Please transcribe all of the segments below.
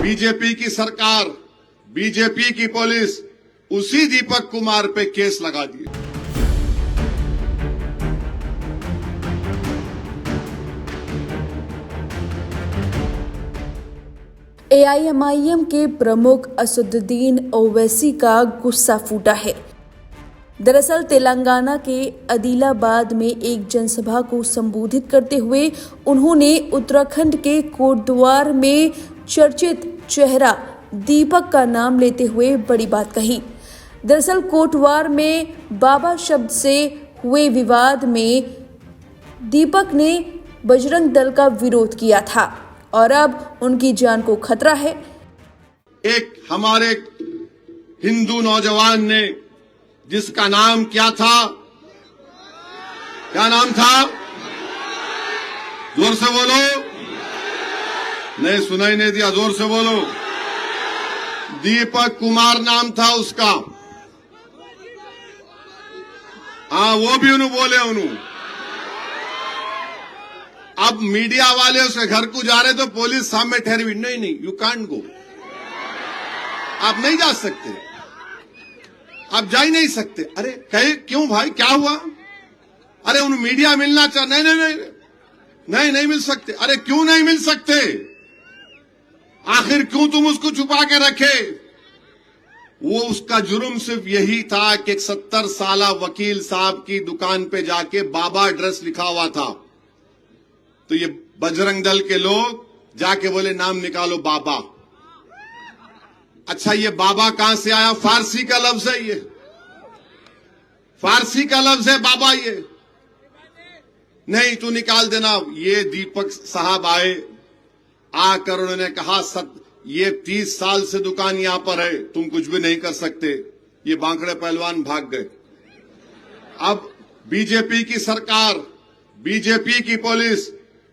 BJP की सरकार, BJP की पुलिस उसी दीपक कुमार पे केस लगा दिए। एआईएमआईएम के प्रमुख असदुद्दीन ओवैसी का गुस्सा फूटा है। दरअसल तेलंगाना के आदिलाबाद में एक जनसभा को संबोधित करते हुए उन्होंने उत्तराखंड के कोटद्वार में चर्चित चेहरा दीपक का नाम लेते हुए बड़ी बात कही। दरअसल कोटद्वार में बाबा शब्द से हुए विवाद में दीपक ने बजरंग दल का विरोध किया था और अब उनकी जान को खतरा है। एक हमारे हिंदू नौजवान ने, जिसका नाम क्या था, क्या नाम था, जोर से बोलो, नहीं सुनाई नहीं दिया, जोर से बोलो। दीपक कुमार नाम था उसका। हाँ, वो भी उन्होंने बोले उन्होंने। अब मीडिया वाले उसके घर को जा रहे तो पुलिस सामने ठहरी हुई, नहीं यू कांट गो, आप नहीं जा सकते, आप जा ही नहीं सकते। अरे कहे क्यों भाई, क्या हुआ? अरे उन मीडिया मिलना चाह, नहीं मिल सकते। अरे क्यों नहीं मिल सकते? आखिर क्यों तुम उसको छुपा के रखे? वो उसका जुर्म सिर्फ यही था कि 70 साल वकील साहब की दुकान पे जाके बाबा एड्रेस लिखा हुआ था, तो ये बजरंग दल के लोग जाके बोले नाम निकालो बाबा। अच्छा, ये बाबा कहां से आया? फारसी का लफ्ज है, ये फारसी का लफ्ज है बाबा। ये नहीं, तू निकाल देना। ये दीपक साहब आकर उन्होंने कहा ये 30 साल से दुकान यहां पर है, तुम कुछ भी नहीं कर सकते। ये बांकड़े पहलवान भाग गए। अब बीजेपी की सरकार, बीजेपी की पुलिस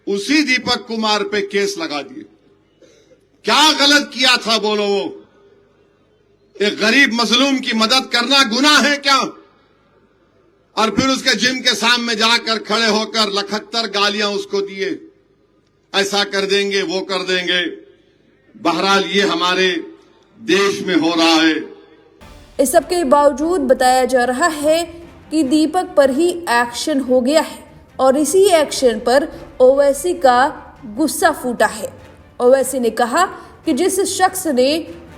उसी दीपक कुमार पे केस लगा दिए। क्या गलत किया था बोलो? वो एक गरीब मजलूम की मदद करना गुनाह है क्या? और फिर उसके जिम के सामने जाकर खड़े होकर 71 गालियां उसको दिए, ऐसा कर देंगे, वो कर देंगे। बहरहाल ये हमारे देश में हो रहा है। इस सब के बावजूद बताया जा रहा है कि दीपक पर ही एक्शन हो गया है और इसी एक्शन पर ओवैसी का गुस्सा फूटा है। ओवैसी ने कहा कि जिस शख्स ने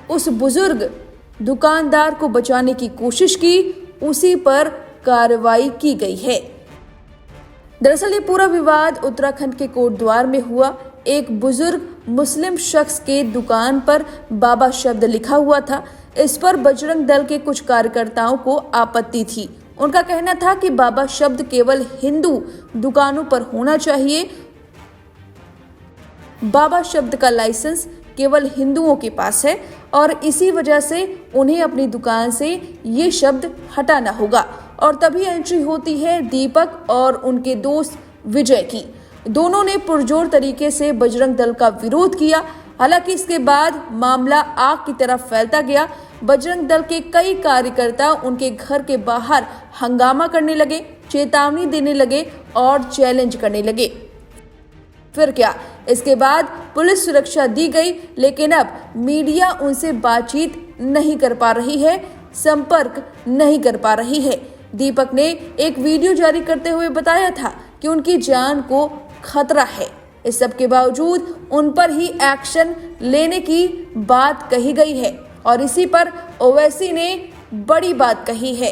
उस बुजुर्ग दुकानदार को बचाने की कोशिश की, उसी पर कार्रवाई की गई है। दरअसल ये पूरा विवाद उत्तराखंड के कोटद्वार में हुआ। एक बुजुर्ग मुस्लिम शख्स के दुकान पर बाबा शब्द लिखा हुआ था। इस पर बजरंग दल के कुछ कार्यकर्ताओं को आपत्ति थी। उनका कहना था कि बाबा शब्द केवल हिंदू दुकानों पर होना चाहिए। बाबा शब्द का लाइसेंस केवल हिंदुओं के पास है और इसी वजह से उन्हें अपनी दुकान से ये शब्द हटाना होगा और तभी एंट्री होती है दीपक और उनके दोस्त विजय की। दोनों ने पुरजोर तरीके से बजरंग दल का विरोध किया। हालांकि इसके बाद मामला आग की तरफ फैलता गया। बजरंग दल के कई कार्यकर्ता उनके घर के बाहर हंगामा करने लगे, चेतावनी देने लगे और चैलेंज करने लगे। फिर क्या, इसके बाद पुलिस सुरक्षा दी गई, लेकिन अब मीडिया उनसे बातचीत नहीं कर पा रही है, संपर्क नहीं कर पा रही है। दीपक ने एक वीडियो जारी करते हुए बताया था कि उनकी जान को खतरा है। इस सब के बावजूद उन पर ही एक्शन लेने की बात कही गई है और इसी पर ओवैसी ने बड़ी बात कही है।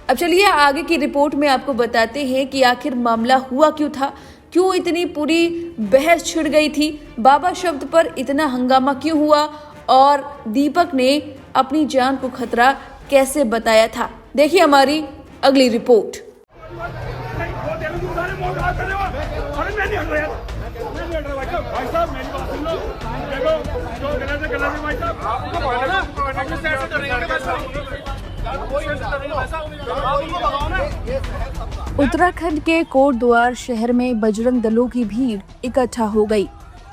अब चलिए आगे की रिपोर्ट में आपको बताते हैं कि आखिर मामला हुआ क्यों था, क्यों इतनी पूरी बहस छिड़ गई थी, बाबा शब्द पर इतना हंगामा क्यों हुआ और दीपक ने अपनी जान को खतरा कैसे बताया था। देखिए हमारी अगली रिपोर्ट। उत्तराखंड के कोटद्वार शहर में बजरंग दलों की भीड़ इकट्ठा हो गई।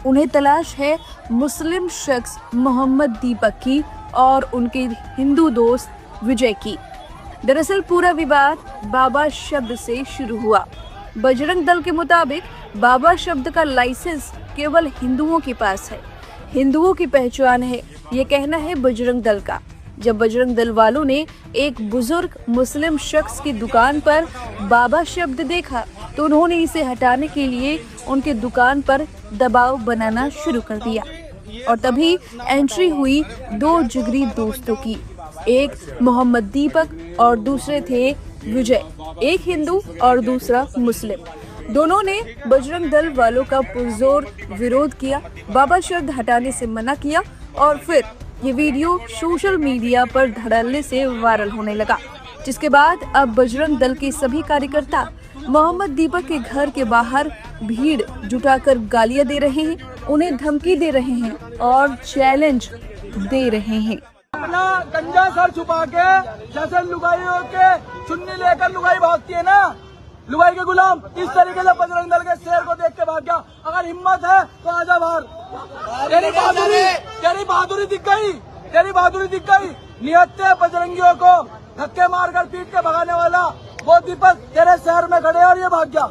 उन्हें तलाश है मुस्लिम शख्स मोहम्मद दीपक की और उनके हिंदू दोस्त विजय की। दरअसल पूरा विवाद बाबा शब्द से शुरू हुआ। बजरंग दल के मुताबिक बाबा शब्द का लाइसेंस केवल हिंदुओं के पास है। हिंदुओं की पहचान है, ये कहना है बजरंग दल का। जब बजरंग दल वालों ने एक बुजुर्ग मुस्लिम शख्स की दुकान पर बाबा शब्द देखा तो उन्होंने इसे हटाने के लिए उनके दुकान पर दबाव बनाना शुरू कर दिया और तभी एंट्री हुई दो जिगरी दोस्तों की। एक मोहम्मद दीपक और दूसरे थे विजय, एक हिंदू और दूसरा मुस्लिम। दोनों ने बजरंग दल वालों का पुरजोर विरोध किया, बाबा शब्द हटाने से मना किया और फिर ये वीडियो सोशल मीडिया पर धड़ल्ले से वायरल होने लगा, जिसके बाद अब बजरंग दल के सभी कार्यकर्ता मोहम्मद दीपक के घर के बाहर भीड़ जुटाकर गालियां दे रहे हैं, उन्हें धमकी दे रहे हैं और चैलेंज दे रहे हैं। अपना गंजा सर छुपा के जैसे लुगाइयों के चुन्नी लेकर लुगाई भागती है ना, लुगाई के गुलाम, इस तरीके से बजरंग दल के शेर को देख के भाग गया। अगर हिम्मत है तो आजा बाहर। तेरी बहादुरी दिख गई, तेरी बहादुरी दिख गई। नियत थे बजरंगियों को धक्के मारकर पीट के भगाने वाला वो दीपक तेरे शहर में खड़े और ये भाग गया।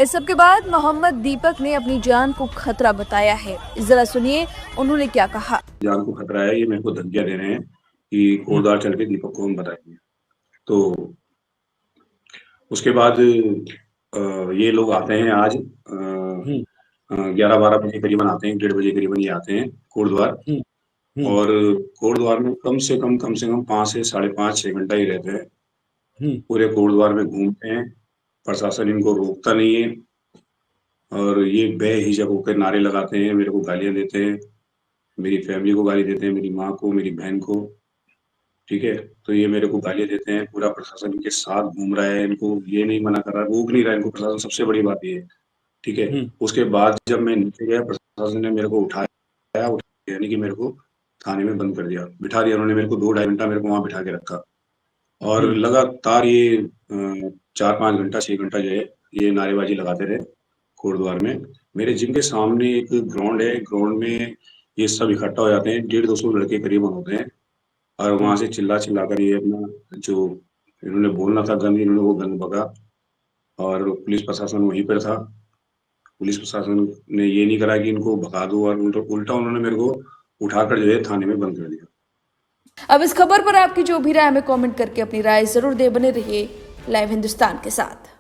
इस सब के बाद मोहम्मद दीपक ने अपनी जान को खतरा बताया है। जरा सुनिए उन्होंने क्या कहा। जान को खतरा है, ये मेरे को धमकियां दे रहे हैं कि कोटद्वार चल के दीपक को हम बताएंगे। तो उसके बाद ये लोग आते हैं आज 11-12 बजे करीबन आते हैं, 1:30 बजे करीबन ये आते हैं कोटद्वार। और कोटद्वार में कम से कम 5 से 5.5-6 घंटा ही रहते हैं। पूरे कोटद्वार में घूमते हैं, प्रशासन इनको रोकता नहीं है और ये बेहिजक होकर नारे लगाते हैं, मेरे को गालियां देते हैं, मेरी फैमिली को गाली देते हैं, मेरी माँ को, मेरी बहन को। ठीक है, तो ये मेरे को गालियां देते हैं। पूरा प्रशासन इनके साथ घूम रहा है, इनको ये नहीं मना कर रहा, रोक नहीं रहा इनको प्रशासन, सबसे बड़ी बात ये है। ठीक है, उसके बाद जब मैं नीचे गया प्रशासन ने मेरे को उठाया, यानी कि मेरे को थाने में बंद कर दिया, बिठा दिया उन्होंने मेरे को। 2-2.5 घंटा मेरे को वहां बिठा के रखा और लगातार ये 4-5 घंटा 6 घंटा जो है ये नारेबाजी लगाते रहे कोटद्वार में। मेरे जिम के सामने एक ग्राउंड है, ग्राउंड में ये सब इकट्ठा हो जाते हैं, 150-200 लड़के करीबन होते हैं और वहां से चिल्ला कर ये अपना जो इन्होंने बोलना था गंद, इन्होंने वो गंद बका। और पुलिस प्रशासन वहीं पर था। पुलिस प्रशासन ने ये नहीं करा कि इनको भगा दो और उल्टा उन्होंने मेरे को उठाकर जो है थाने में बंद कर दिया। अब इस खबर पर आपकी जो भी राय, हमें कमेंट करके अपनी राय जरूर दे। बने रहिए लाइव हिंदुस्तान के साथ।